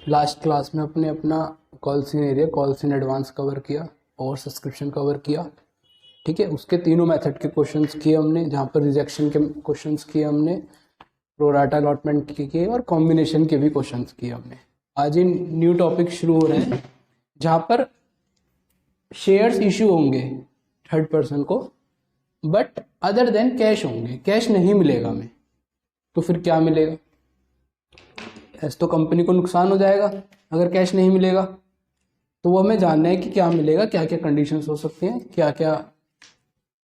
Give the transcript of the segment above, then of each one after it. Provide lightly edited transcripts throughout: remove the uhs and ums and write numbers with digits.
Last class में अपने अपना calls in area, calls in advance cover किया और सब्सक्रिप्शन कवर किया। ठीक है, उसके तीनों मेथड के क्वेश्चंस किए हमने, जहाँ पर रिजेक्शन के क्वेश्चंस किए हमने, प्रोराटा अलॉटमेंट के किए और कॉम्बिनेशन के भी क्वेश्चंस किए हमने। आज इन न्यू टॉपिक शुरू हो रहे हैं जहाँ पर शेयर्स इशू होंगे थर्ड पर्सन को, बट अदर देन कैश होंगे, कैश नहीं मिलेगा हमें। तो फिर क्या मिलेगा? ऐसे तो कंपनी को नुकसान हो जाएगा अगर कैश नहीं मिलेगा। तो वो हमें जानना है कि क्या मिलेगा, क्या क्या कंडीशंस हो सकती हैं, क्या क्या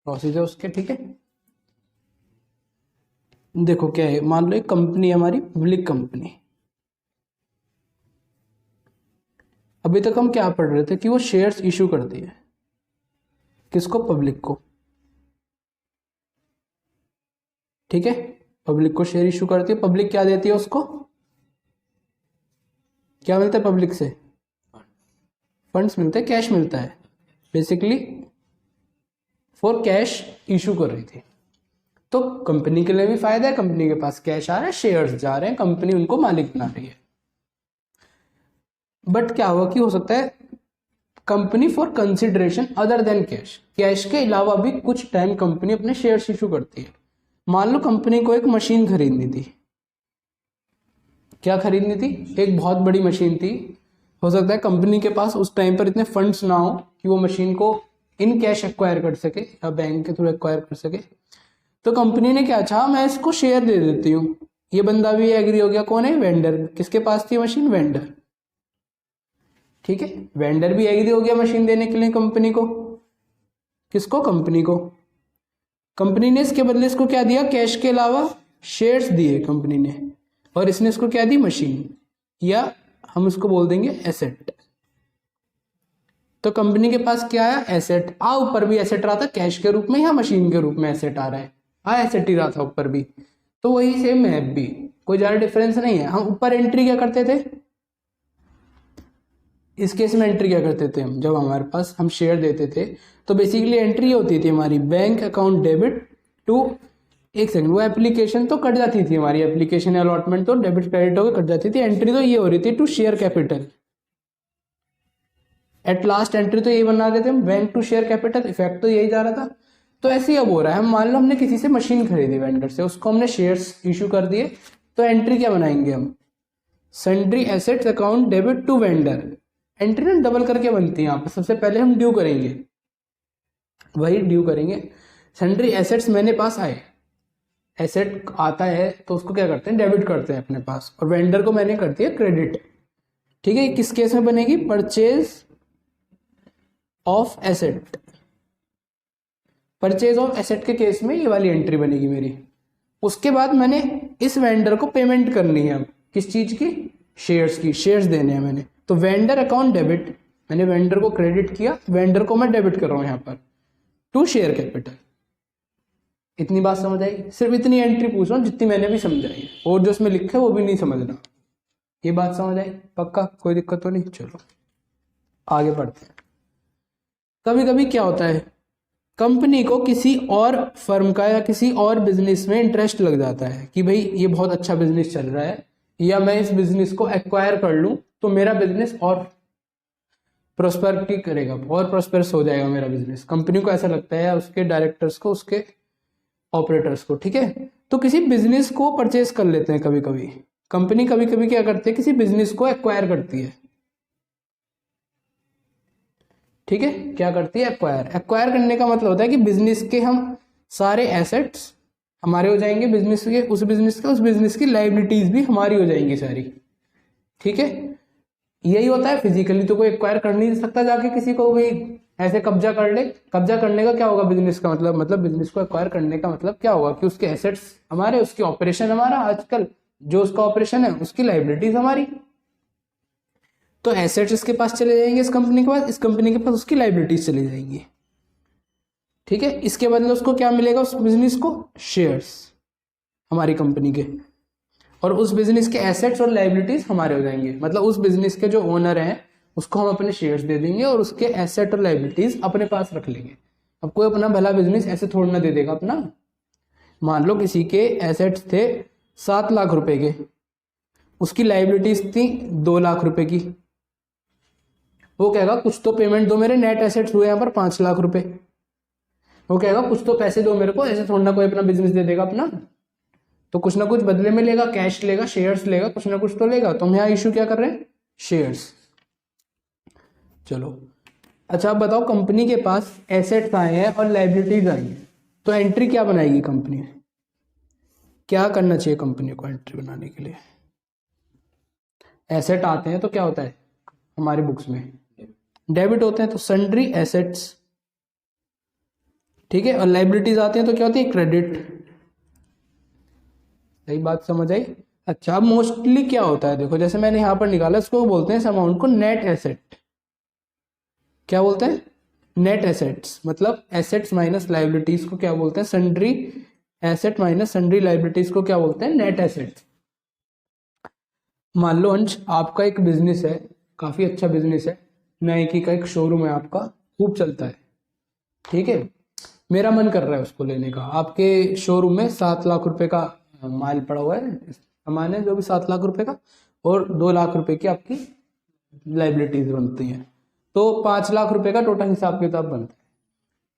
प्रोसीजर उसके। ठीक है, देखो क्या है, मान लो एक कंपनी है हमारी, पब्लिक कंपनी। अभी तक हम क्या पढ़ रहे थे कि वो शेयर्स इशू करती है, किसको? पब्लिक को। ठीक है, पब्लिक को शेयर इशू करती है। पब्लिक क्या देती है उसको? क्या मिलता है पब्लिक से? फंड्स मिलते हैं, कैश मिलता है। बेसिकली फॉर कैश इशू कर रही थी, तो कंपनी के लिए भी फायदा है, कंपनी के पास कैश आ रहा है, शेयर्स जा रहे हैं, कंपनी उनको मालिक बना रही है। बट क्या हुआ कि हो सकता है company for consideration other than cash, cash के अलावा भी कुछ टाइम कंपनी अपने शेयर्स इशू करती है। मान लो कंपनी को एक मशीन खरीदनी थी। क्या खरीदनी थी? एक बहुत बड़ी मशीन थी। हो सकता है कंपनी के पास उस टाइम पर इतने फंड्स ना हो कि वो मशीन को इन कैश एक्वायर कर सके या बैंक के थ्रू एक्वायर कर सके। तो कंपनी ने क्या चाहा, मैं इसको शेयर दे देती हूँ। ये बंदा भी एग्री हो गया। कौन है? वेंडर। किसके पास थी मशीन? वेंडर। ठीक है, वेंडर भी एग्री हो गया मशीन देने के लिए कंपनी को। किसको? कंपनी को। कंपनी ने इसके बदले इसको क्या दिया? कैश के अलावा शेयर्स दिए कंपनी ने, और इसने इसको क्या दी? मशीन, या हम उसको बोल देंगे एसेट। तो कंपनी के पास क्या आया? एसेट। ऊपर भी एसेट रहा था कैश के रूप में या मशीन के रूप में एसेट आ रहा है? एसेट ही रहा था ऊपर भी। तो वही सेम है भी, कोई ज्यादा डिफरेंस नहीं है। हम ऊपर एंट्री क्या करते थे? इस केस में एंट्री क्या करते थे हम? जब हमारे पास हम शेयर देते थे तो बेसिकली एंट्री होती थी हमारी बैंक अकाउंट डेबिट टू, एक सेकंड, वो एप्लीकेशन तो कट जाती थी हमारी, एप्लीकेशन अलॉटमेंट तो डेबिट क्रेडिट होकर कट जाती थी। एंट्री तो ये हो रही थी to share capital. At last entry तो यही बना देते हम, bank to share capital, effect तो यही जा रहा था। तो ऐसे ही अब हो रहा है। हम मान लो हमने किसी से मशीन खरीदी वेंडर से, उसको हमने शेयर्स इशू कर दिए, तो एंट्री क्या बनाएंगे हम? Sundry assets account debit to vendor. Entry ना डबल करके बनती है यहाँ पर। सबसे पहले हम ड्यू करेंगे, वही ड्यू करेंगे। सन्ड्री एसेट्स मेरे पास आए, एसेट आता है तो उसको क्या करते हैं? डेबिट करते हैं अपने पास, और वेंडर को मैंने कर दिया क्रेडिट। ठीक है, किस केस में बनेगी? Purchase of asset. Purchase of asset के केस में ये वाली एंट्री बनेगी मेरी। उसके बाद मैंने इस वेंडर को पेमेंट करनी है। अब किस चीज की? शेयर्स की। शेयर्स देने हैं मैंने, तो वेंडर अकाउंट डेबिट, मैंने वेंडर को क्रेडिट किया, वेंडर को मैं डेबिट कर रहा हूं यहां पर टू शेयर कैपिटल। इतनी बात समझ आई? सिर्फ इतनी एंट्री पूछ रहा हूं जितनी मैंने भी समझाई है, और जो उसमें लिखा है वो भी नहीं समझना। ये बात समझ आई? पक्का? कोई दिक्कत तो नहीं? चलो आगे बढ़ते हैं। कभी कभी क्या होता है, कंपनी को किसी और फर्म का या किसी और बिजनेस में इंटरेस्ट लग जाता है कि भाई ये बहुत अच्छा बिजनेस चल रहा है, या मैं इस बिजनेस को एक्वायर कर लूं तो मेरा बिजनेस और प्रोस्पेरिटी करेगा, और प्रोस्पेरस हो जाएगा मेरा बिजनेस। कंपनी को ऐसा लगता है, उसके डायरेक्टर्स को, उसके ऑपरेटर्स को। ठीक है, तो किसी बिजनेस को परचेज कर लेते हैं कभी कभी। कंपनी कभी कभी क्या करती है? किसी बिजनेस को एक्वायर करती है। ठीक है, क्या करती है? एक्वायर। एक्वायर करने का मतलब होता है कि बिजनेस के हम सारे एसेट्स हमारे हो जाएंगे, बिजनेस के, उस बिजनेस की लाइबिलिटीज भी हमारी हो जाएंगी सारी। ठीक है, यही होता है। फिजिकली तो कोई एक्वायर कर नहीं सकता जाके किसी को, भाई ऐसे कब्जा कर ले। कब्जा करने का क्या होगा बिजनेस का मतलब बिजनेस को एक्वायर करने का मतलब क्या होगा कि उसके एसेट्स हमारे, उसकी ऑपरेशन हमारा, आजकल जो उसका ऑपरेशन है उसकी लाइबिलिटीज हमारी। तो एसेट्स इसके पास चले जाएंगे, इस कंपनी के पास, इस कंपनी के पास उसकी लाइबिलिटीज चली जाएंगी। ठीक है, इसके बदले उसको क्या मिलेगा? उस बिजनेस को शेयर्स हमारी कंपनी के, और उस बिजनेस के एसेट्स और लाइबिलिटीज हमारे हो जाएंगे। मतलब उस बिजनेस के जो ओनर हैं उसको हम अपने शेयर्स दे देंगे, और उसके एसेट और लाइबिलिटीज अपने पास रख लेंगे। अब कोई अपना भला बिजनेस ऐसे थोड़ा ना दे देगा अपना। मान लो किसी के एसेट्स थे 7 लाख रुपए के, उसकी लाइबिलिटीज थी 2 लाख रुपए की। वो कहेगा कुछ तो पेमेंट दो, मेरे नेट एसेट्स हुए यहाँ पर 5 लाख रुपए। वो कहेगा कुछ तो पैसे दो मेरे को, ऐसे थोड़ा ना कोई अपना बिजनेस दे देगा अपना, तो कुछ ना कुछ बदले में लेगा, कैश लेगा, शेयर्स लेगा, कुछ ना कुछ तो लेगा। तो हम यहाँ इशू क्या कर रहे हैं? शेयर्स। चलो अच्छा, आप बताओ कंपनी के पास एसेट्स आए हैं और लाइबिलिटीज आई हैं, तो एंट्री क्या बनाएगी कंपनी? क्या करना चाहिए कंपनी को एंट्री बनाने के लिए? एसेट आते हैं तो क्या होता है हमारे बुक्स में? डेबिट होते हैं, तो सन्ड्री एसेट्स, ठीक है। और लाइबिलिटीज आते हैं तो क्या होती है? क्रेडिट। सही बात समझ आई? अच्छा, अब मोस्टली क्या होता है देखो, जैसे मैंने यहां पर निकाला, इसको बोलते हैं इस अमाउंट को नेट एसेट। क्या बोलते हैं? Net assets. मतलब एसेट्स माइनस लाइबिलिटीज को क्या बोलते हैं? Sundry asset minus sundry liabilities को क्या बोलते हैं? Net assets. मान लो अंश, आपका एक बिजनेस है, काफी अच्छा बिजनेस है, नाइकी का एक शोरूम है आपका, खूब चलता है, ठीक है। मेरा मन कर रहा है उसको लेने का। आपके शोरूम में 7 लाख रुपए का माल पड़ा हुआ है, सामान है जो भी 7 लाख रुपए का, और 2 लाख रुपए की आपकी लाइबिलिटीज बनती हैं, तो 5 लाख रुपए का टोटल हिसाब किताब बनता है।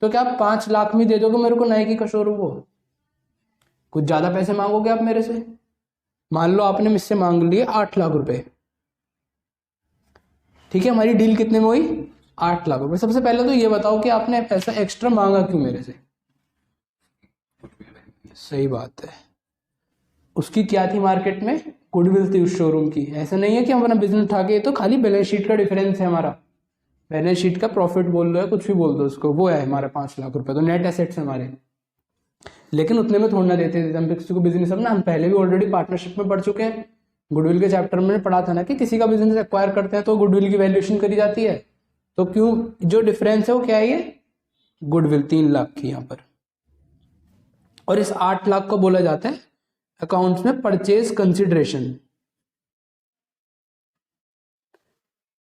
तो क्या आप 5 लाख में दे दोगे मेरे को नाइकी का शोरूम को? कुछ ज्यादा पैसे मांगोगे आप मेरे से? मान लो आपने मुझसे मांग लिए 8 लाख रुपए, ठीक है। हमारी डील कितने में हुई? 8 लाख रुपए। सबसे पहले तो ये बताओ कि आपने पैसा एक्स्ट्रा मांगा क्यों मेरे से? सही बात है, उसकी क्या थी मार्केट में? गुडविल थी उस शोरूम की। ऐसा नहीं है कि हम अपना बिजनेस उठा के, तो खाली बैलेंस शीट का डिफरेंस है हमारा, बैलेंस शीट का प्रॉफिट बोल लो या कुछ भी बोल दो उसको, वो है हमारा 5 लाख रुपए, तो नेट एसेट्स हमारे। लेकिन उतने में थोड़ा ना देते थे हम किसी को बिजनेस। अब ना हम पहले भी ऑलरेडी पार्टनरशिप में पढ़ चुके हैं, गुडविल के चैप्टर में पढ़ा था ना कि किसी का बिजनेस एक्वायर करते हैं तो गुडविल की वैल्यूएशन करी जाती है। तो क्यों, जो डिफरेंस है वो क्या है? ये गुडविल 3 लाख की यहाँ पर। और इस 8 लाख को बोला जाता है अकाउंट्स में परचेज कंसिडरेशन।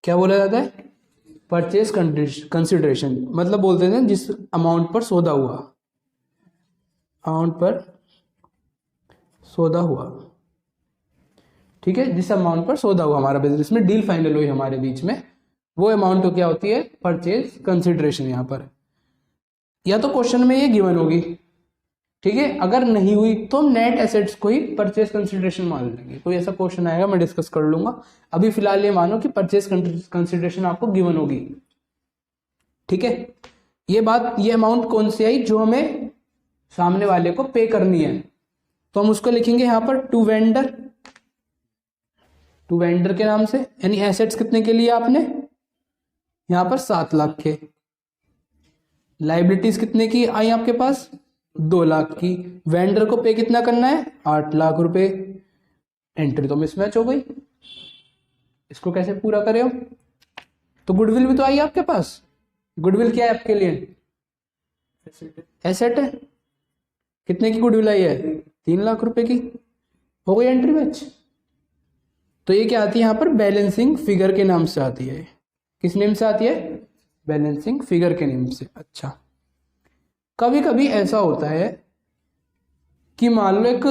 क्या बोला जाता है? Purchase consideration. मतलब बोलते हैं जिस अमाउंट पर सौदा हुआ, अमाउंट पर सौदा हुआ, ठीक है। जिस अमाउंट पर सौदा हुआ हमारा बिजनेस में, डील फाइनल हुई हमारे बीच में, वो अमाउंट तो क्या होती है? Purchase consideration. यहाँ पर या तो क्वेश्चन में ये गिवन होगी, ठीक है। अगर नहीं हुई तो नेट एसेट्स को ही परचेज कंसिडरेशन मान लेंगे। कोई ऐसा क्वेश्चन आएगा मैं डिस्कस कर लूंगा। अभी फिलहाल ये मानो कि परचेज कंसिडरेशन आपको गिवन होगी, ठीक है। ये बात, ये अमाउंट कौन सी आई? जो हमें सामने वाले को पे करनी है, तो हम उसको लिखेंगे यहाँ पर टू वेंडर, टू वेंडर के नाम से। यानी एसेट्स कितने के लिए आपने? यहाँ पर 7 लाख के। लाइबिलिटीज कितने की आई आपके पास? 2 लाख की। वेंडर को पे कितना करना है? 8 लाख रुपए। एंट्री तो मिसमैच हो गई, इसको कैसे पूरा करें हम? तो गुडविल भी तो आई आपके पास। गुडविल क्या है आपके लिए? एसेट है। कितने की गुडविल आई है? 3 लाख रुपए की। हो गई एंट्री मैच। तो ये क्या आती है यहाँ पर? बैलेंसिंग फिगर के नाम से आती है। किस नेम से आती है? बैलेंसिंग फिगर के नेम से। अच्छा, कभी कभी ऐसा होता है कि मान लो एक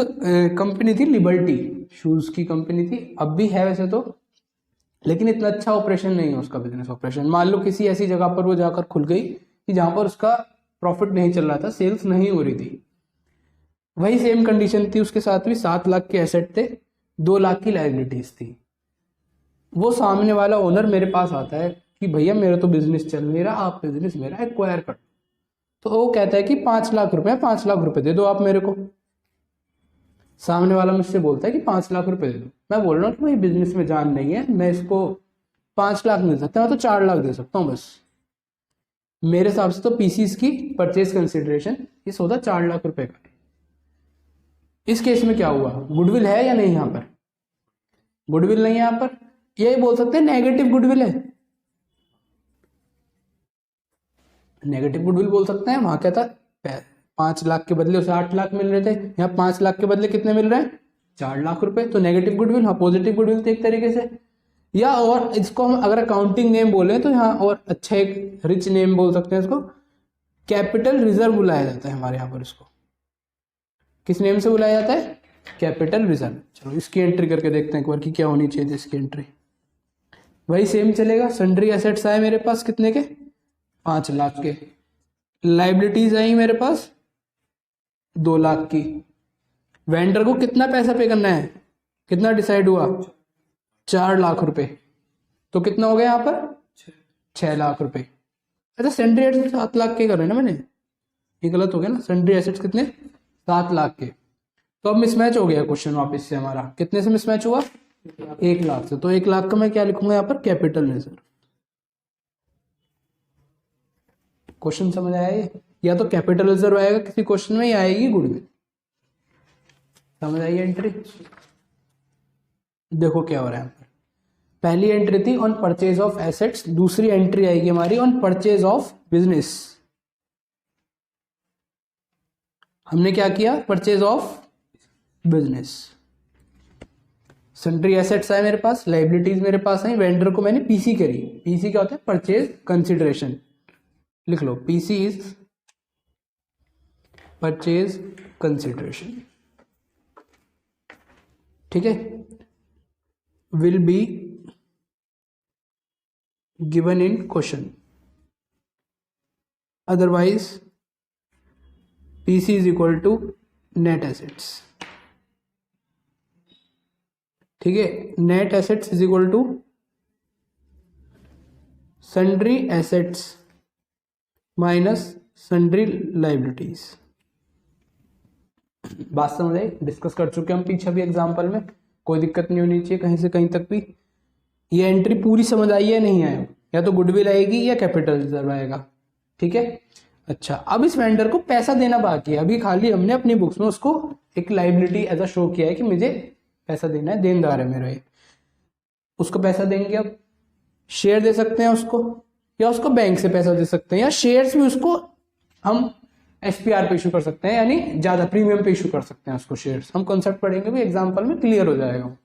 कंपनी थी लिबर्टी, शूज की कंपनी थी, अब भी है वैसे तो, लेकिन इतना अच्छा ऑपरेशन नहीं है उसका बिजनेस ऑपरेशन। मान लो किसी ऐसी जगह पर वो जाकर खुल गई कि जहां पर उसका प्रॉफिट नहीं चल रहा था, सेल्स नहीं हो रही थी। वही सेम कंडीशन थी उसके साथ भी, 7 लाख के एसेट थे, 2 लाख की लाइबिलिटीज थी। वो सामने वाला ओनर मेरे पास आता है कि भैया मेरा तो बिजनेस चल नहीं रहा, आप बिजनेस मेरा एक्वायर कर। तो वो कहता है कि 5 लाख रुपए, 5 लाख रुपए दे दो आप मेरे को। सामने वाला मुझसे बोलता है कि 5 लाख रुपए दे दो। मैं बोल रहा हूँ कि भाई बिजनेस में जान नहीं है, मैं इसको 5 लाख नहीं दे सकता, मैं तो 4 लाख दे सकता हूँ बस। मेरे हिसाब से तो पीसीस की परचेज कंसिडरेशन ये सौदा 4 लाख रुपए का है। इस केस में क्या हुआ? गुडविल है या नहीं? यहाँ पर गुडविल नहीं है। यहाँ पर यही बोल सकते हैं नेगेटिव गुडविल है, नेगेटिव गुडविल बोल सकते हैं। वहां क्या था? 5 लाख के बदले उसे 8 लाख मिल रहे थे, यहाँ 5 लाख के बदले कितने मिल रहे हैं? 4 लाख रुपए। तो नेगेटिव गुडविल। हाँ, पॉजिटिव गुडविल थे एक तरीके से। या और इसको हम अगर अकाउंटिंग नेम बोले तो यहाँ और अच्छा एक रिच नेम बोल सकते हैं इसको, कैपिटल रिजर्व बुलाया जाता है हमारे यहाँ पर। इसको किस नेम से बुलाया जाता है? Capital reserve. चलो इसकी एंट्री करके देखते हैं एक बार कि क्या होनी चाहिए इसकी एंट्री। वही सेम चलेगा, सन्ड्री एसेट्स आए मेरे पास कितने के, 5 लाख के। लाइबिलिटीज आई मेरे पास 2 लाख की। वेंडर को कितना पैसा पे करना है, कितना डिसाइड हुआ, 4 लाख रुपए। तो कितना हो गया यहाँ पर 6 लाख रुपए। अच्छा सन्ड्री एसेट्स 7 लाख के कर रहे हैं ना मैंने, ये गलत हो गया ना। सन्ड्री एसेट्स कितने, 7 लाख के। तो अब मिसमैच हो गया क्वेश्चन वापस से हमारा, कितने से मिसमैच हुआ, 1 लाख से। तो 1 लाख का मैं क्या लिखूंगा यहाँ पर, कैपिटल रिजर्व। क्वेश्चन समझ आया ये? या तो कैपिटल रिजर्व आएगा किसी क्वेश्चन में, या आएगी गुडविल। समझ आई एंट्री? देखो क्या हो रहा है यहाँ पर। पहली एंट्री थी ऑन परचेज ऑफ एसेट्स, दूसरी एंट्री आएगी हमारी ऑन परचेज ऑफ बिजनेस। हमने क्या किया, purchase of business. Sundry assets आए मेरे पास, लाइबिलिटीज मेरे पास आई, वेंडर को मैंने पीसी करी। पीसी क्या होता है, परचेज कंसिडरेशन। लिख लो, पीसी इज परचेज कंसिडरेशन। ठीक है, will be given in question, otherwise PC is equal to net assets. ठीक है, net assets is equal to sundry assets minus sundry liabilities. बात समझ आई? डिस्कस कर चुके हम पीछे भी एग्जांपल में, कोई दिक्कत नहीं होनी चाहिए कहीं से कहीं तक भी। ये एंट्री पूरी समझ आई है नहीं आए, या तो गुडविल आएगी या कैपिटल रिजर्व आएगा। ठीक है, अच्छा अब इस वेंडर को पैसा देना बाकी है। अभी खाली हमने अपनी बुक्स में उसको एक लाइबिलिटी एज अ शो किया है कि मुझे पैसा देना है, देनदार है मेरा ये, उसको पैसा देंगे। अब शेयर दे सकते हैं उसको, या उसको बैंक से पैसा दे सकते हैं, या शेयर्स भी उसको हम एसपीआर पे इशू कर सकते हैं, यानी ज्यादा प्रीमियम पे इशू कर सकते हैं उसको शेयर्स। हम कॉन्सेप्ट पढ़ेंगे भी, एग्जांपल में क्लियर हो जाएगा।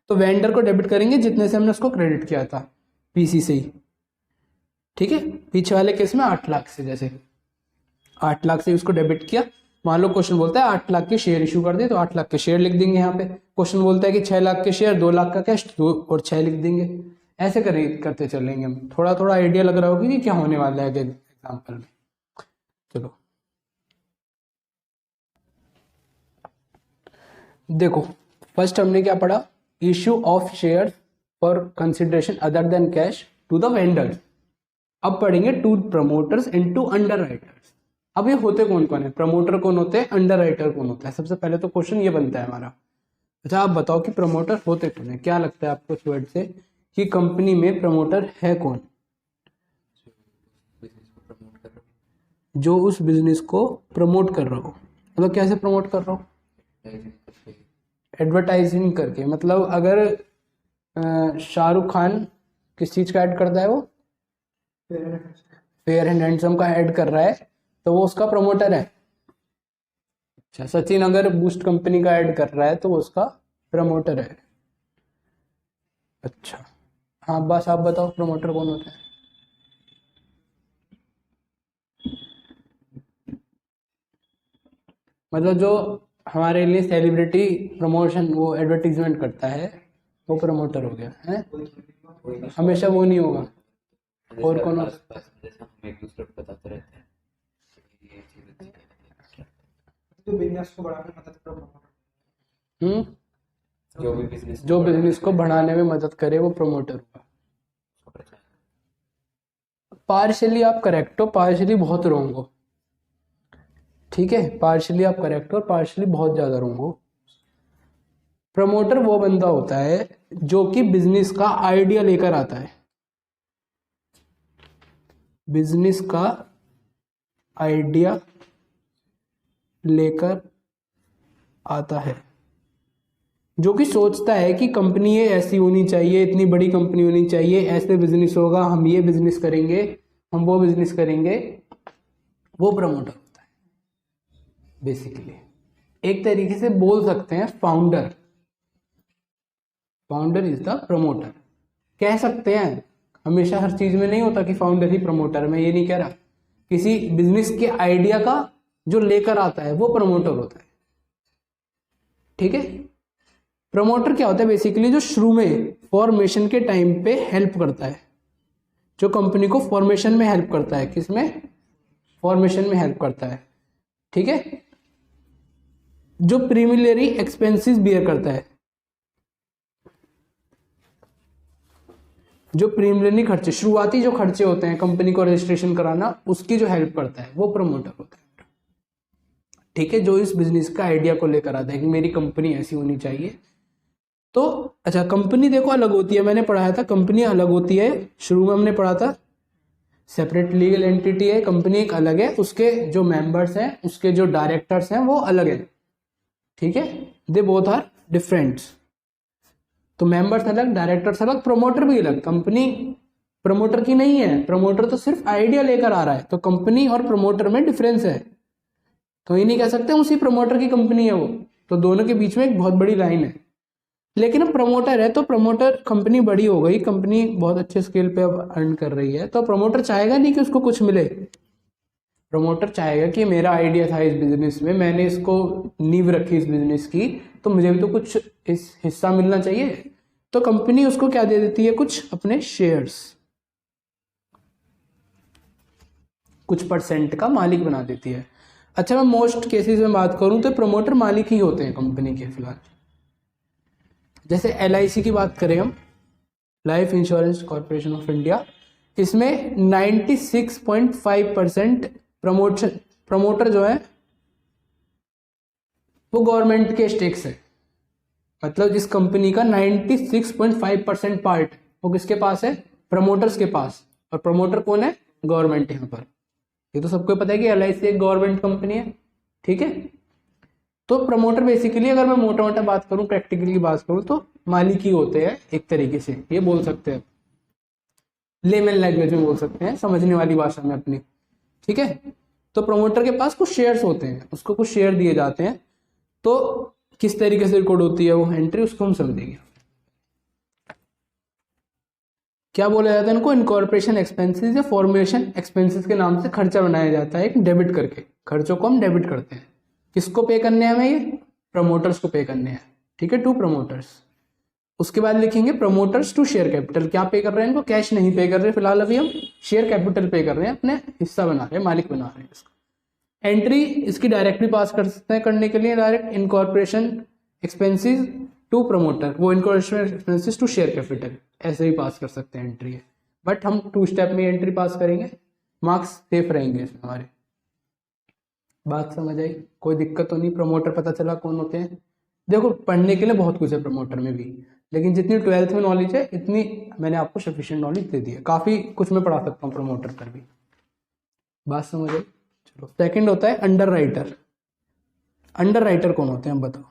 तो वेंडर को डेबिट करेंगे जितने से हमने उसको क्रेडिट किया था, पीसी से ही। ठीक है, पीछे वाले केस में 8 लाख से, जैसे 8 लाख से उसको डेबिट किया। मान लो क्वेश्चन बोलता है 8 लाख के शेयर इशू कर दे, तो 8 लाख के शेयर लिख देंगे यहाँ पे। क्वेश्चन बोलता है कि 6 लाख के शेयर, 2 लाख का कैश, 2 और 6 लिख देंगे। ऐसे करते चलेंगे हम। थोड़ा थोड़ा आइडिया लग रहा होगा कि क्या होने वाला है एग्जाम्पल में। चलो देखो, फर्स्ट हमने क्या पढ़ा, issue of share for consideration other than cash to the vendor. अब पढ़ेंगे to promoters and to underwriters. अब ये होते कौन कौन है, प्रमोटर कौन होते हैं, अंडर राइटर कौन होता है। सबसे पहले तो क्वेश्चन ये बनता है हमारा, अच्छा आप बताओ कि प्रमोटर होते कौन है। क्या लगता है आपको इस वर्ड से कि कंपनी में प्रमोटर है कौन? जो उस बिजनेस को प्रमोट कर रहा हो। मतलब कैसे प्रमोट कर रहा हो, एडवर्टाइजिंग करके। मतलब अगर शाहरुख खान किस चीज का ऐड करता है, वो फेयर एंड हैंडसम का ऐड कर रहा है, तो वो उसका प्रमोटर है। अच्छा, सचिन अगर बूस्ट कंपनी का ऐड कर रहा है तो वो उसका प्रमोटर है। अच्छा हाँ, बस आप बताओ प्रमोटर कौन होता है? मतलब जो हमारे लिए सेलिब्रिटी प्रमोशन, वो एडवर्टीजमेंट करता है, वो प्रमोटर हो गया है। हमेशा वो नहीं होगा, और कौन होता है? एक दूसरे को बताते रहते हैं ये चीज अच्छी है, तो बिजनेस को बढ़ाने में मदद करो। जो बिजनेस को बढ़ाने में मदद करे वो प्रमोटर हुआ। पार्शियली आप करेक्ट हो, पार्शियली बहुत रॉन्ग हो। ठीक है, पार्शियली आप करेक्ट हो, पार्शियली बहुत ज्यादा रॉन्ग हो। प्रमोटर वो बंदा होता है जो कि बिजनेस का आइडिया लेकर आता है, बिजनेस का आइडिया लेकर आता है, जो कि सोचता है कि कंपनी ये ऐसी होनी चाहिए, इतनी बड़ी कंपनी होनी चाहिए, ऐसे बिजनेस होगा, हम ये बिजनेस करेंगे, हम वो बिजनेस करेंगे। वो प्रमोटर होता है बेसिकली। एक तरीके से बोल सकते हैं founder, founder is the promoter कह सकते हैं। हमेशा हर चीज में नहीं होता कि फाउंडर ही प्रमोटर, मैं ये नहीं कह रहा। किसी बिजनेस के आइडिया का जो लेकर आता है वो प्रमोटर होता है। ठीक है। प्रमोटर क्या होता है बेसिकली, जो शुरू में फॉर्मेशन के टाइम पे हेल्प करता है, जो कंपनी को फॉर्मेशन में हेल्प करता है, किसमें, फॉर्मेशन में हेल्प करता है, ठीक है। जो प्रीमिलरी एक्सपेंसेस बियर करता है, जो प्रीमिलरी खर्चे, शुरुआती जो खर्चे होते हैं कंपनी को रजिस्ट्रेशन कराना, उसकी जो हेल्प करता है वो प्रमोटर होता है, ठीक है। जो इस बिजनेस का आइडिया को लेकर आता है कि मेरी कंपनी ऐसी होनी चाहिए। तो अच्छा, कंपनी देखो अलग होती है, मैंने पढ़ाया था कंपनी अलग होती है, शुरू में हमने पढ़ा था सेपरेट लीगल एंटिटी है, कंपनी एक अलग है, उसके जो मेंबर्स हैं, उसके जो डायरेक्टर्स हैं वो अलग है, ठीक है। They both are different. तो मेंबर्स अलग, डायरेक्टर्स अलग, प्रमोटर भी अलग। कंपनी प्रमोटर की नहीं है, प्रमोटर तो सिर्फ आइडिया लेकर आ रहा है। तो कंपनी और प्रमोटर में डिफरेंस है, तो ये नहीं कह सकते उसी प्रमोटर की कंपनी है वो, तो दोनों के बीच में एक बहुत बड़ी लाइन है। लेकिन अब प्रमोटर है तो प्रमोटर, कंपनी बड़ी हो गई, कंपनी बहुत अच्छे स्केल पे अब अर्न कर रही है, तो प्रमोटर चाहेगा नहीं कि उसको कुछ मिले। प्रमोटर चाहेगा कि मेरा आइडिया था इस बिजनेस में, मैंने इसको नींव रखी इस बिजनेस की, तो मुझे भी तो कुछ इस हिस्सा मिलना चाहिए। तो कंपनी उसको क्या दे देती है, कुछ अपने शेयर्स, कुछ परसेंट का मालिक बना देती है। अच्छा, मैं मोस्ट केसेस में बात करूं तो प्रमोटर मालिक ही होते हैं कंपनी के फिलहाल। जैसे LIC की बात करें हम, life insurance corporation of India, इसमें 96.5% प्रमोटर जो है वो गवर्नमेंट के स्टेक्स है। मतलब इस कंपनी का 96.5% पार्ट वो किसके पास है, प्रमोटर्स के पास। और प्रमोटर कौन है, गवर्नमेंट। यहाँ पर ये तो सबको पता है कि LIC एक गवर्नमेंट कंपनी है, ठीक है। तो प्रमोटर बेसिकली, अगर मैं मोटा मोटा बात करूं, प्रैक्टिकली बात करूं, तो मालिक ही होते हैं एक तरीके से, ये बोल सकते हैं, लेमन लैंग्वेज में बोल सकते हैं, समझने वाली भाषा में अपनी, ठीक है। तो प्रमोटर के पास कुछ शेयर्स होते हैं, उसको कुछ शेयर दिए जाते हैं, तो किस तरीके से रिकॉर्ड होती है वो एंट्री, उसको हम समझेंगे। क्या बोला जाता है इनको, इनकॉर्पोरेशन एक्सपेंसेस या फॉर्मेशन एक्सपेंसेस के नाम से खर्चा बनाया जाता है, एक डेबिट करके। खर्चों को हम डेबिट करते हैं, किसको पे करने हैं हमें, ये प्रमोटर्स को पे करने हैं, ठीक है, टू प्रमोटर्स। उसके बाद लिखेंगे प्रमोटर्स टू शेयर कैपिटल, क्या पे कर रहे हैं इनको, कैश नहीं पे कर रहे फिलहाल, अभी हम शेयर कैपिटल पे कर रहे हैं, अपने हिस्सा बना रहे हैं, मालिक बना रहे हैं इसका। एंट्री इसकी डायरेक्टली पास कर सकते हैं, करने के लिए direct, incorporation expenses to promoter, वो incorporation expenses to share capital, ऐसे ही पास कर सकते हैं एंट्री है। बट हम 2 स्टेप में एंट्री पास करेंगे, मार्क्स सेफ रहेंगे इसमें हमारे। बात समझ आई, कोई दिक्कत तो नहीं। प्रमोटर पता चला कौन होते हैं। देखो पढ़ने के लिए बहुत कुछ है प्रमोटर में भी, लेकिन जितनी 12th में नॉलेज है इतनी मैंने आपको सफिशिएंट नॉलेज दे दी है, काफ़ी कुछ मैं पढ़ा सकता हूँ प्रमोटर पर भी। बात समझ आई। चलो, सेकंड होता है अंडर राइटर। अंडर राइटर कौन होते हैं, हम बताओ।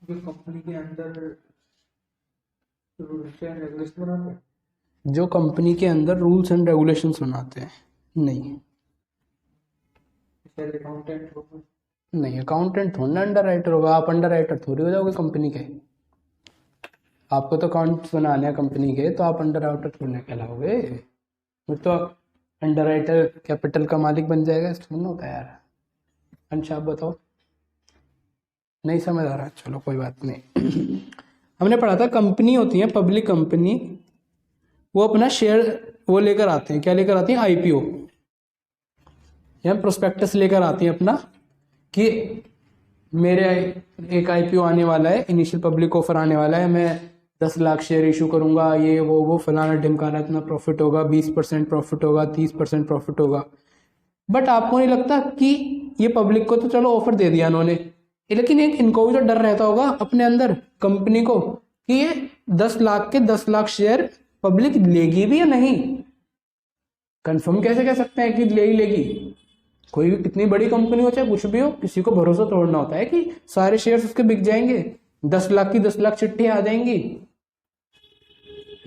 जो कंपनी के अंदर रूल्स एंड रेगुलेशन बनाते हैं, जो कंपनी के अंदर रूल्स एंड रेगुलेशंस बनाते हैं, नहीं अकाउंटेंट होगा, नहीं, अकाउंटेंट थोड़ा अंडर राइटर होगा, आप अंडर राइटर थोड़ी हो जाओगे कंपनी के। आपको तो अकाउंट्स बनाने हैं कंपनी के, तो आप अंडर राइटर थोड़ी ना कहलाओगे। फिर तो अंडर राइटर कैपिटल का मालिक बन जाएगा, इसलिए नहीं होता यार। अच्छा आप बताओ, नहीं समझ आ रहा, चलो कोई बात नहीं। हमने पढ़ा था कंपनी होती है पब्लिक कंपनी, वो अपना शेयर वो लेकर आते हैं, क्या लेकर आती हैं, IPO या प्रोस्पेक्टस लेकर आती हैं अपना, कि मेरे एक IPO आने वाला है, इनिशियल पब्लिक ऑफर आने वाला है, मैं 10 लाख शेयर इशू करूंगा, ये वो फलाना ढिमकाना, इतना प्रॉफिट होगा, 20% प्रॉफिट होगा, 30% प्रॉफिट होगा। बट आपको नहीं लगता कि ये पब्लिक को तो चलो ऑफर दे दिया इन्होंने, लेकिन एक इनको भी तो डर रहता होगा अपने अंदर कंपनी को कि ये 10 लाख के 10 लाख शेयर पब्लिक लेगी भी या नहीं। कंफर्म कैसे कह सकते हैं कि ले ही लेगी। कोई भी कितनी बड़ी कंपनी हो चाहे कुछ भी हो, किसी को भरोसा तोड़ना होता है कि सारे शेयर्स उसके बिक जाएंगे, 10 लाख की 10 लाख चिट्ठियां आ जाएंगी,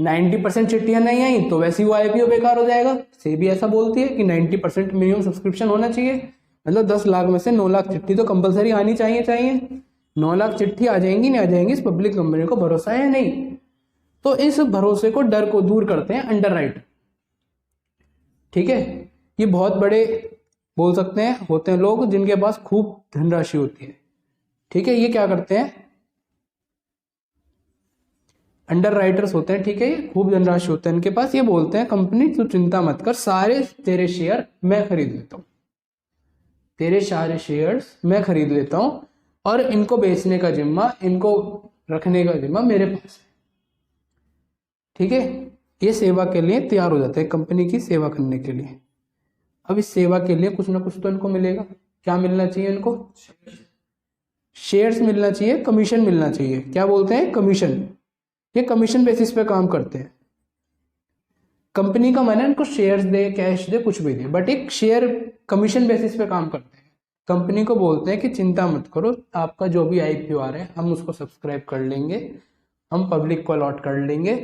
90% चिट्ठियां नहीं आई तो वैसे ही वो IPO बेकार हो जाएगा। सेबी ऐसा बोलती है कि 90% मिनिमम सब्सक्रिप्शन होना चाहिए, मतलब 10 लाख में से 9 लाख चिट्ठी तो कंपलसरी आनी चाहिए। 9 लाख चिट्ठी आ जाएंगी नहीं आ जाएंगी, इस पब्लिक कंपनी को भरोसा है नहीं। तो इस भरोसे को, डर को दूर करते हैं अंडर राइटर, ठीक है। ये बहुत बड़े बोल सकते हैं, होते हैं लोग जिनके पास खूब धनराशि होती है, ठीक है। ये क्या करते हैं, अंडर राइटर्स होते हैं, ठीक है, ये खूब धनराशि होते हैं इनके पास। ये बोलते हैं कंपनी तू चिंता मत कर, सारे तेरे शेयर मैं खरीद लेता हूँ, तेरे सारे शेयर्स मैं खरीद लेता हूँ और इनको बेचने का जिम्मा, इनको रखने का जिम्मा मेरे पास है, ठीक है। ये सेवा के लिए तैयार हो जाते हैं, कंपनी की सेवा करने के लिए। अब इस सेवा के लिए कुछ ना कुछ तो इनको मिलेगा। क्या मिलना चाहिए इनको? शेयर्स मिलना चाहिए, कमीशन मिलना चाहिए। क्या बोलते हैं? कमीशन। ये कमीशन बेसिस पे काम करते हैं। कंपनी का मन है इनको शेयर्स दे, कैश दे, कुछ भी दे, बट एक शेयर कमीशन बेसिस पे काम करते हैं। कंपनी को बोलते हैं कि चिंता मत करो, आपका जो भी आईपीओ आ रहा है हम उसको सब्सक्राइब कर लेंगे, हम पब्लिक को अलॉट कर लेंगे,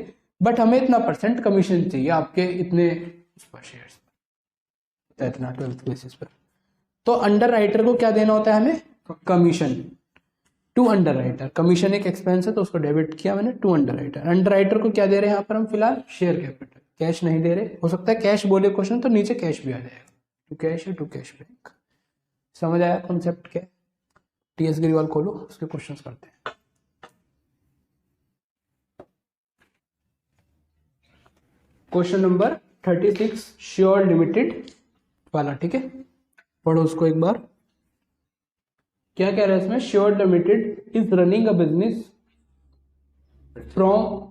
बट हमें इतना परसेंट कमीशन चाहिए आपके इतने शेयर्स पर, इतना 12th बेसिस पर। तो अंडर राइटर को क्या देना होता है हमें? Commission to underwriter. Commission एक एक्सपेंस है तो उसको डेबिट किया मैंने to underwriter. Underwriter को क्या दे रहे हैं यहाँ पर हम फिलहाल? Share capital. कैश नहीं दे रहे, हो सकता है कैश बोले क्वेश्चन तो नीचे कैश भी आ जाएगा, टू कैश है, टू कैश बैंक। समझ आया कॉन्सेप्ट क्या? टीएस गिरीवाल खोलो, उसके क्वेश्चंस करते हैं। क्वेश्चन नंबर 36 श्योर लिमिटेड वाला, ठीक है, पढ़ो उसको एक बार। क्या कह रहा है इसमें? Sure limited is running a business from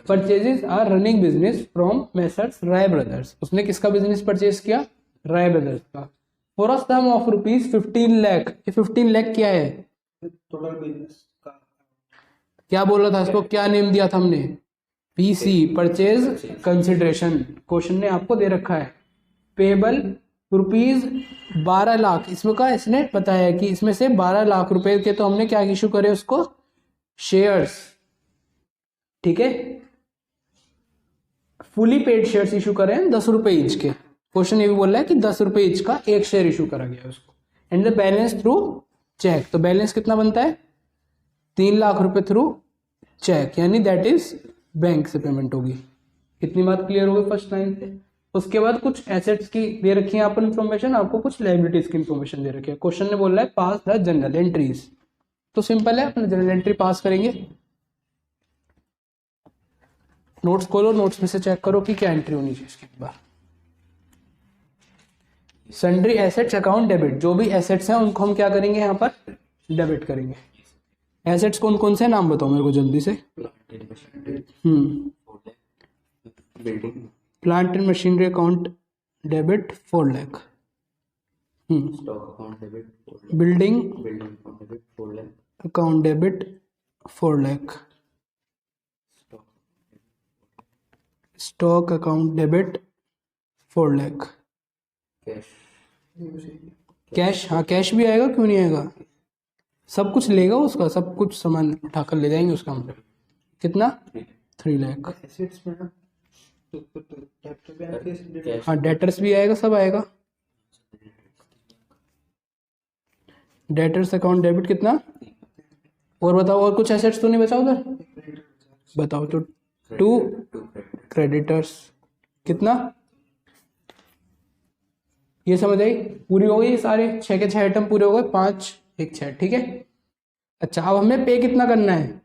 purchases are running business from messrs Rai brothers. उसने किसका बिजनेस परचेज किया? राय ब्रदर्स का। For a sum of rupees 15 lakh. ये 15 लाख क्या है? टोटल बिजनेस का क्या बोला था इसको? क्या नेम दिया था हमने? PC, purchase consideration. क्वेश्चन ने आपको दे रखा है पेबल रुपीज 12 लाख। इसमें का इसने बताया कि इसमें से 12 लाख रुपए के तो हमने क्या इशू करे उसको? शेयर्स, ठीक है, फुली पेड शेयर्स इशू करे 10 रुपए ईच के। क्वेश्चन ये भी बोल रहा है कि 10 रुपए ईच का एक शेयर इशू करा गया उसको। And the balance through cheque. तो बैलेंस कितना बनता है? 3 लाख रुपए थ्रू चेक, यानी दैट इज बैंक से पेमेंट होगी। इतनी बात क्लियर होगी फर्स्ट लाइन से। उसके बाद कुछ एसेट्स की दे रखी है यहाँ पर इंफॉर्मेशन, आपको कुछ लायबिलिटीज की इंफॉर्मेशन दे रखी है। क्वेश्चन ने बोल रहा है पास द जनरल एंट्रीज। तो सिंपल है, अपने जनरल एंट्री पास करेंगे। नोट्स खोलो, नोट्स में से चेक करो कि क्या एंट्री होनी चाहिए इसके बाद। Sundry assets account debit. जो भी एसेट्स हैं उनको हम क्या करेंगे यहाँ पर? डेबिट करेंगे। एसेट्स कौन कौन से? नाम बताओ मेरे को जल्दी से। Building, plant and machinery account debit 4 lakh. Stock account debit 4 lakh, building building account debit 4 lakh, account debit 4 lakh. Stock account debit 4 lakh. Cash, cash, हाँ कैश भी आएगा, क्यों नहीं आएगा? सब कुछ लेगा उसका, सब कुछ सामान उठाकर ले जाएंगे उसका हम। कितना? 3 लाख। एसेट्स में ना तो डेब्ट पे आके कैश, हाँ डेटर्स भी आएगा, सब आएगा। डेटर्स अकाउंट डेबिट कितना? और बताओ, और कुछ एसेट्स तो नहीं बचा उधर? बताओ तो। 2 क्रेडिटर्स कितना? ये समझ आई? पूरी हो गई ये सारे 6 के 6 आइटम पूरे हो गए। 5 1 6, ठीक है। अच्छा, अब हमें पे कितना करना है?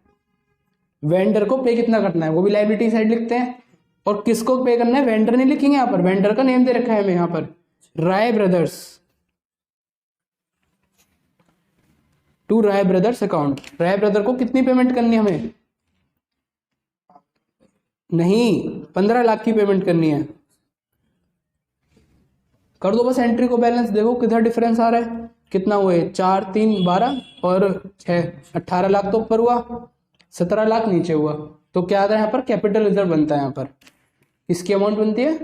वेंडर को पे कितना करना है वो भी लायबिलिटी साइड लिखते हैं। और किसको पे करना है? वेंडर नहीं लिखेंगे यहाँ पर, वेंडर का नेम दे रखा है हमें यहाँ पर, Rai brothers, to Rai brothers account. Rai brother को कितनी पेमेंट करनी है हमें? नहीं, 15 लाख की पेमेंट करनी है। कर दो बस एंट्री को, बैलेंस देखो कितना डिफरेंस आ रहा है। कितना हुए? 4 3 12 और 6 18 लाख तो ऊपर हुआ, 17 लाख नीचे हुआ। तो क्या आता है यहाँ पर? कैपिटल रिजर्व बनता है यहाँ पर। इसकी अमाउंट बनती है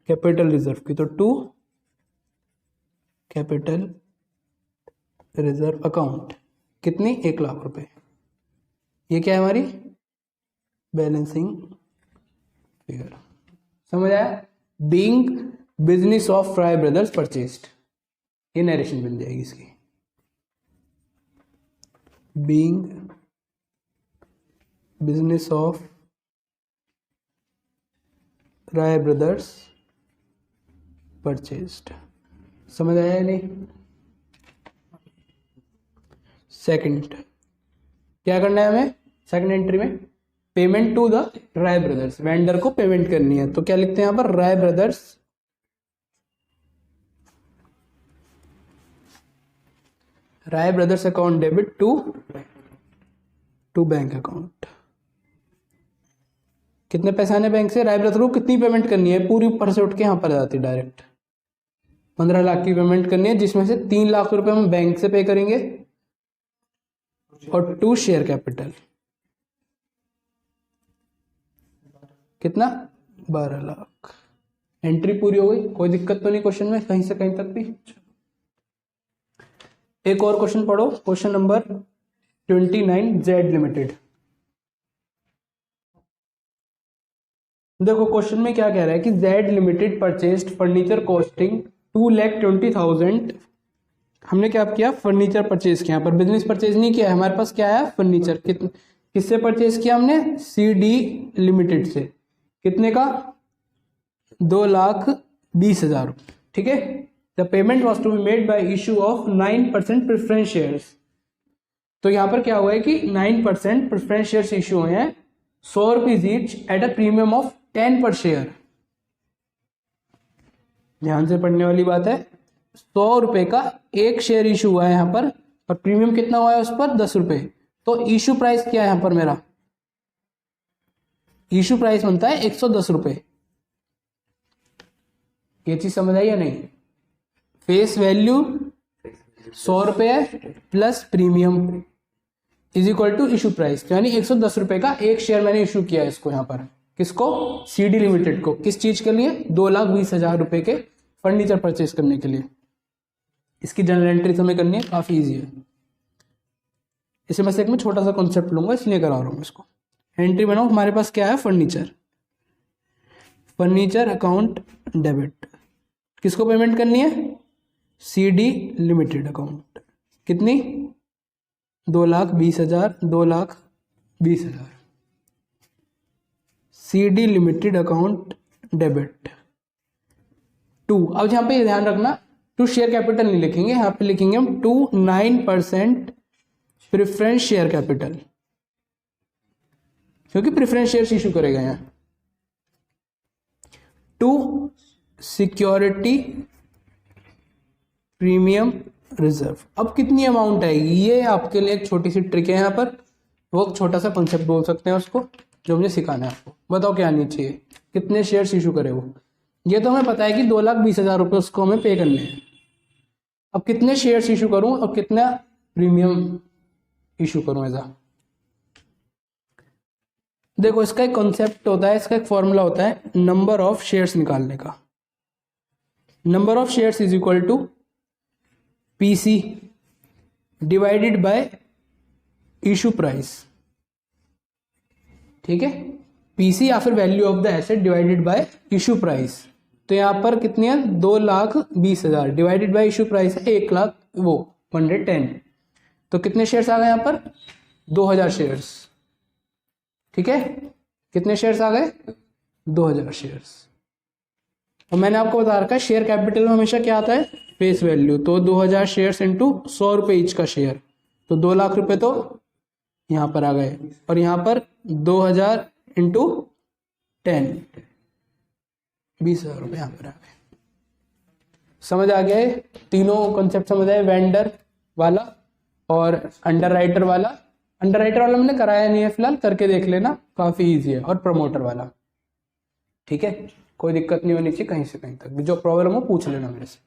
कैपिटल रिजर्व की। तो 2 कैपिटल रिजर्व अकाउंट कितनी? 1 लाख रुपए। ये क्या है हमारी? Balancing figure. समझ आया? Being business of Rai brothers purchased, ये नरेशन बन जाएगी इसकी। Being business of Rai brothers purchased. समझ आया या नहीं? सेकंड क्या करना है हमें सेकंड एंट्री में? Payment to the Rai brothers, vendor को पेमेंट करनी है। तो क्या लिखते हैं यहाँ पर? Rai brothers account debit to bank account. कितने पैसे आने बैंक से? राय ब्रदर को कितनी पेमेंट करनी है? पूरी ऊपर से उठ के यहाँ पर आ जाती डायरेक्ट 15 लाख की पेमेंट करनी है, जिसमें से 3 लाख रुपए हम बैंक से पे करेंगे और 2 शेयर कैपिटल। कितना? 12 लाख। एंट्री पूरी हो गई, कोई दिक्कत तो नहीं क्वेश्चन में कहीं से कहीं तक भी? एक और क्वेश्चन पढ़ो, क्वेश्चन नंबर 29, जेड लिमिटेड। देखो क्वेश्चन में क्या कह रहा है कि Z limited purchased furniture costing 2,20,000। हमने क्या किया? फर्नीचर परचेज किया। यहाँ पर बिजनेस परचेज नहीं किया है, हमारे पास क्या है? फर्नीचर। किससे परचेज किया हमने? CD लिमिटेड से। कितने का? 2,20,000। ठीक है। The payment was to be made by issue of 9% preference shares. तो यहाँ पर क्या हुआ है कि 9% प्रेफरेंस शेयर्स इशू हुए हैं, 100 rupees each at a premium of 10 पर शेयर। ध्यान से पढ़ने वाली बात है। 100 रुपए का एक शेयर इशू हुआ है यहाँ पर, और प्रीमियम कितना हुआ है उस पर? 10 रुपए। तो इशू प्राइस क्या है यहाँ पर? मेरा इशू प्राइस बनता है 110 रुपए। ये चीज समझ आई या नहीं? फेस वैल्यू 100 रुपए है plus premium is equal to issue price, यानी 110 रुपए का एक शेयर मैंने इशू किया है इसको यहाँ पर। किसको? CD लिमिटेड को। किस चीज के लिए? 2,20,000 रुपए के फर्नीचर परचेज करने के लिए। इसकी जनरल एंट्री हमें करनी है, काफी इजी है। इसे मैं एक में छोटा सा कॉन्सेप्ट लूंगा, इसलिए करा रहा हूं इसको। एंट्री बनाओ, हमारे पास क्या है? Furniture account debit. किसको पेमेंट करनी है? CD limited account. कितनी? 2,20,000 CD limited account debit to. अब यहां पे ध्यान रखना, टू शेयर कैपिटल नहीं लिखेंगे, यहां पे लिखेंगे हम 9% प्रेफरेंस शेयर कैपिटल, क्योंकि प्रेफरेंस शेयर इशू करेगा यहां। To security premium reserve. अब कितनी अमाउंट आएगी? ये आपके लिए एक छोटी सी ट्रिक है यहाँ पर, वो छोटा सा कॉन्सेप्ट बोल सकते हैं उसको, जो मुझे सिखाना है आपको। बताओ क्या आनी चाहिए? कितने शेयर्स इशू करे वो? ये तो हमें पता है कि 2,20,000 रुपए उसको हमें पे करने हैं। अब कितने शेयर्स इशू करूं और कितना प्रीमियम इशू करूं ऐसा? देखो इसका एक कॉन्सेप्ट होता है, इसका एक फॉर्मूला होता है नंबर ऑफ शेयर्स निकालने का। Number of shares is equal to PC divided by issue price. ठीक है, PC या फिर value of the asset divided by issue price. तो यहां पर कितनी है? 2,20,000 डिवाइडेड बाय इशू प्राइस है 1,10। तो कितने शेयर्स आ गए यहां पर? 2,000 शेयर्स। ठीक है, कितने शेयर्स आ गए? 2,000 शेयर्स। और मैंने आपको बता रखा है शेयर कैपिटल में हमेशा क्या आता है? Face value. तो 2,000 शेयर्स इंटू 100 रुपए ईच का शेयर, तो 2 लाख रुपए तो यहां पर आ गए, और यहां पर 2,000 इंटू 10, 20,000 रुपए यहां पर आ गए। समझ आ गया है? तीनों कॉन्सेप्ट समझ आए, वेंडर वाला और अंडरराइटर वाला। अंडरराइटर वाला मैंने कराया नहीं है फिलहाल, करके देख लेना, काफी इजी है। और प्रमोटर वाला। ठीक है, कोई दिक्कत नहीं होनी चाहिए कहीं से कहीं तक, जो प्रॉब्लम हो पूछ लेना मेरे से।